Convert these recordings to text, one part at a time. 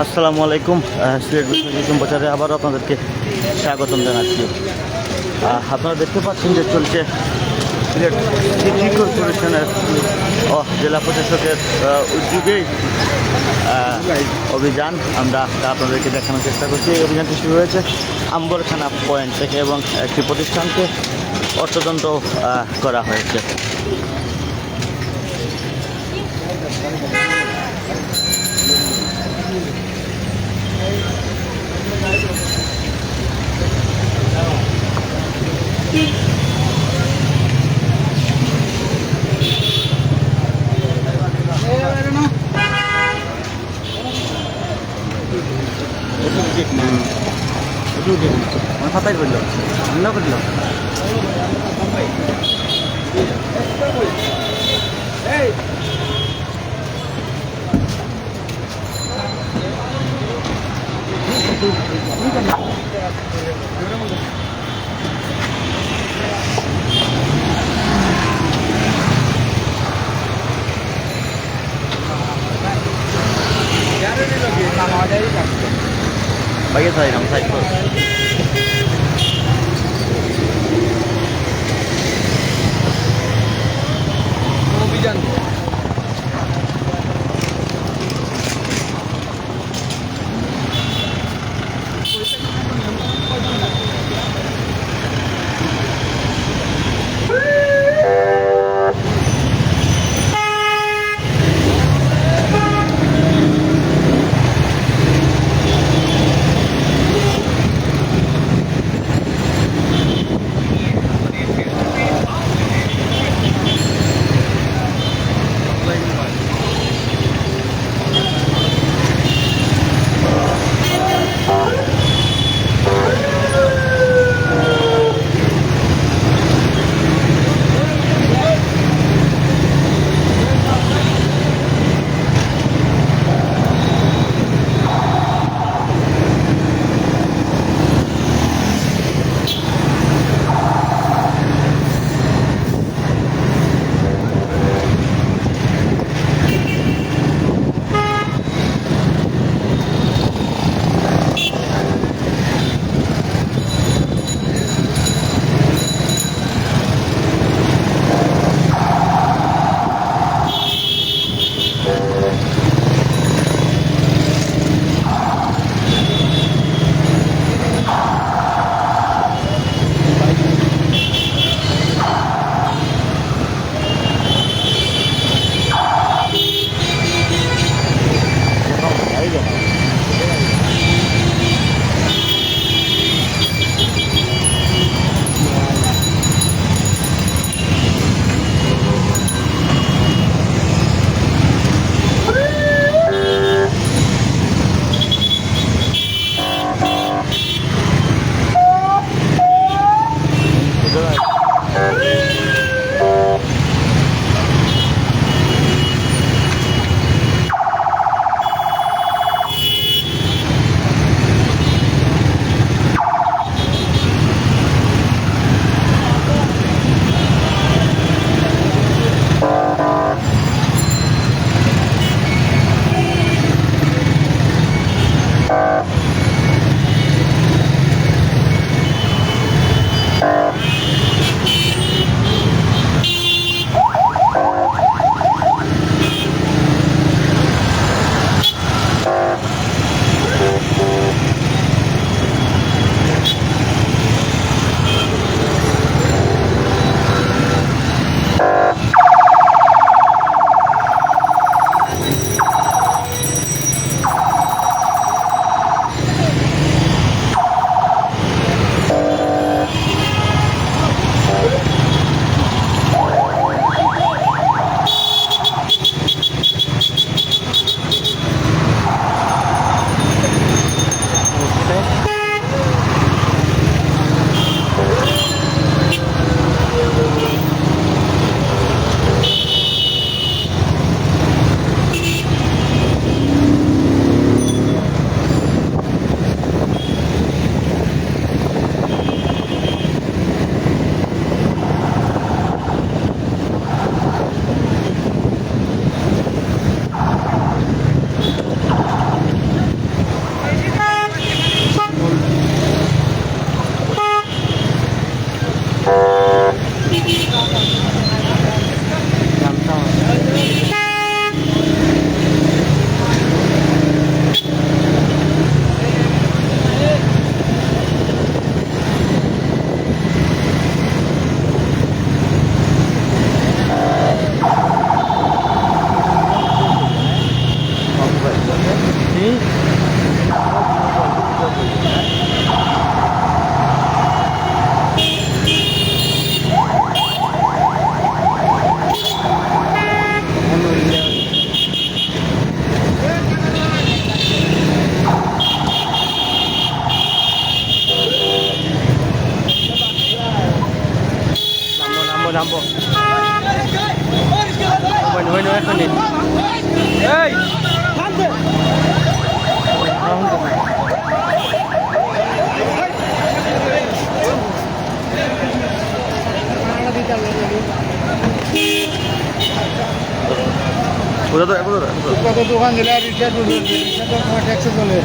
আসসালামু আলাইকুম। সিলেট বিশ্বজিৎ বাজারে আবারও আপনাদেরকে স্বাগতম জানাচ্ছি। আপনারা দেখতে পাচ্ছেন যে চলছে সিলেট সিটি কর্পোরেশনের ও জেলা প্রশাসকের উদ্যোগেই অভিযান। আমরা আপনাদেরকে দেখানোর চেষ্টা করছি। এই অভিযানটি শুরু হয়েছে আম্বরখানা পয়েন্ট থেকে এবং একটি প্রতিষ্ঠানকে অর্থদণ্ড করা হয়েছে। ফাতাই করল অন্য করল Bagi saya nama saya itu. Hujan. কত দোকান দিলে রিক্সা তো ট্যাক্সি চলে।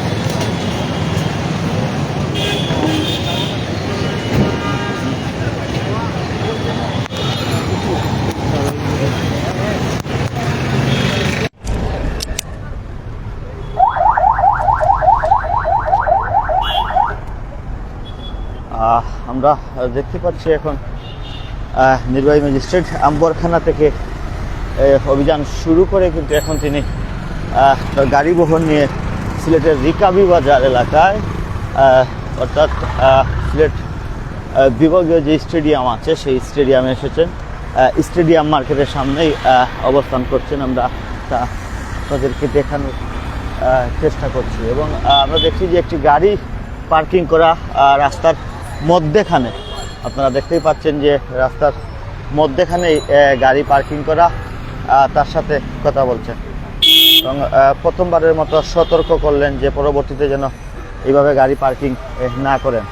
আমরা দেখতে পাচ্ছি এখন নির্বাহী ম্যাজিস্ট্রেট আম্বরখানা থেকে অভিযান শুরু করে কিন্তু এখন তিনি গাড়ি বহর নিয়ে সিলেটের রিকাবি বাজার এলাকায় অর্থাৎ সিলেট বিভাগীয় যে স্টেডিয়াম আছে সেই স্টেডিয়ামে এসেছেন। স্টেডিয়াম মার্কেটের সামনেই অবস্থান করছেন। আমরা তা তাদেরকে দেখানোর চেষ্টা করছি এবং আমরা দেখছি যে একটি গাড়ি পার্কিং করা রাস্তার মধ্যেখানে, আপনারা দেখতেই পাচ্ছেন যে রাস্তার মধ্যেখানেই গাড়ি পার্কিং করা, তার সাথে কথা বলছেন এবং প্রথমবারের মতো সতর্ক করলেন যে পরবর্তীতে যেন এইভাবে গাড়ি পার্কিং না করেন।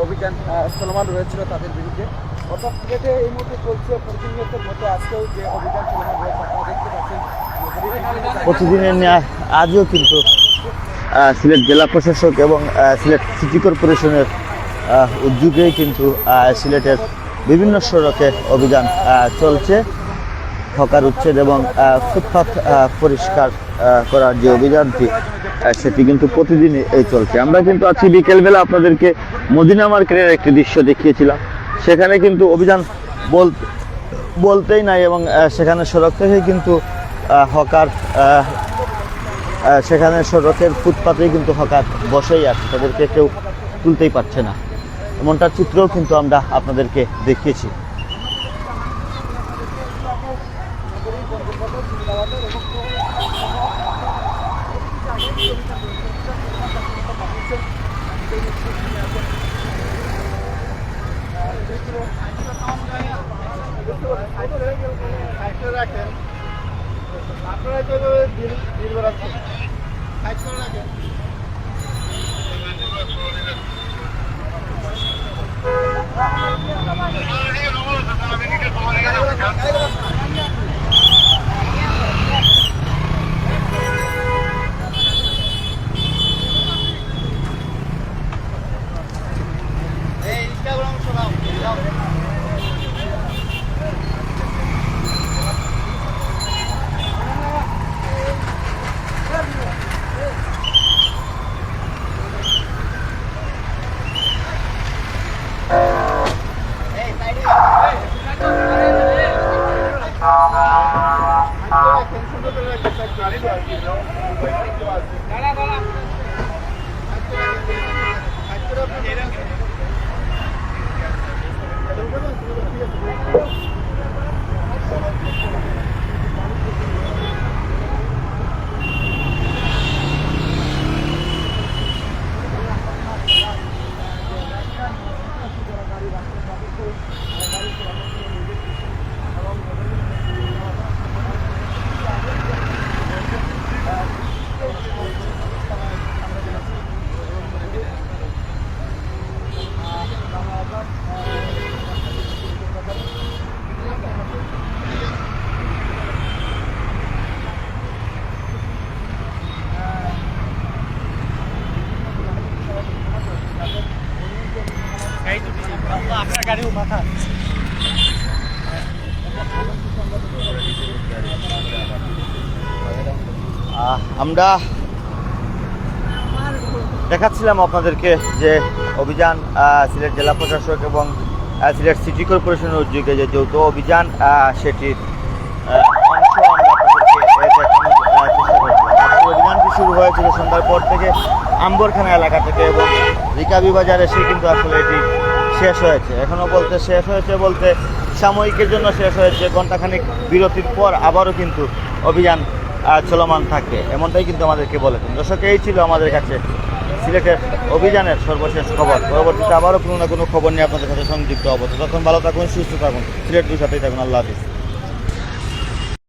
অভিযান চলমান রয়েছিল তাদের বিরুদ্ধে। অর্থাৎ সিলেটে এই মুহূর্তে চলছে প্রতিনিয়তের মতো আজকেও যে অভিযান চলমান রয়েছে আপনারা দেখতে পাচ্ছেন। প্রতিদিনের ন্যায় আজও কিন্তু সিলেট জেলা প্রশাসক এবং সিলেট সিটি কর্পোরেশনের উদ্যোগেই কিন্তু সিলেটের বিভিন্ন সড়কে অভিযান চলছে। হকার উচ্ছেদ এবং ফুটপাত পরিষ্কার করার যে অভিযানটি সেটি কিন্তু প্রতিদিনই এই চলছে। আমরা কিন্তু আজকে বিকেলবেলা আপনাদেরকে মদিনা মার্কেটের একটি দৃশ্য দেখিয়েছিলাম। সেখানে কিন্তু অভিযান বলতেই নাই এবং সেখানে সড়ক থেকে কিন্তু হকার সেখানে সড়কের ফুটপাতেই কিন্তু হকার বসেই আছে, তাদেরকে কেউ তুলতেই পারছে না। এমনটার চিত্রও কিন্তু আমরা আপনাদেরকে দেখিয়েছি। আপনারা তো দিন বেড়াচ্ছেন রাখেন। আপনার গাড়ি মাথা আমরা দেখাচ্ছিলাম আপনাদেরকে যে অভিযান সিলেট জেলা প্রশাসক এবং সিলেট সিটি কর্পোরেশনের উদ্যোগে যে যৌথ অভিযান সেটির অংশ আমরা আপনাদেরকে দেখানোর চেষ্টা করছিলাম। অভিযানটি শুরু হয়েছিল সন্ধ্যার পর থেকে আম্বরখানা এলাকা থেকে এবং রিকাবি বাজারে এসে কিন্তু আসলে এটি শেষ হয়েছে, এখনও বলতে শেষ হয়েছে বলতে সাময়িকের জন্য শেষ হয়েছে, ঘণ্টাখানিক বিরতির পর আবারও কিন্তু অভিযান চলমান থাকবে, এমনটাই কিন্তু আমাদেরকে বলেছেন। দর্শক, এই ছিল আমাদের কাছে সিলেটের অভিযানের সর্বশেষ খবর। পরবর্তীতে আবারও কোনো না কোনো খবর নিয়ে আপনাদের সাথে সংযুক্ত হবো। তখন ভালো থাকুন, সুস্থ থাকুন, সিলেট 2 সাথেই থাকুন। আল্লাহ হাফিজ।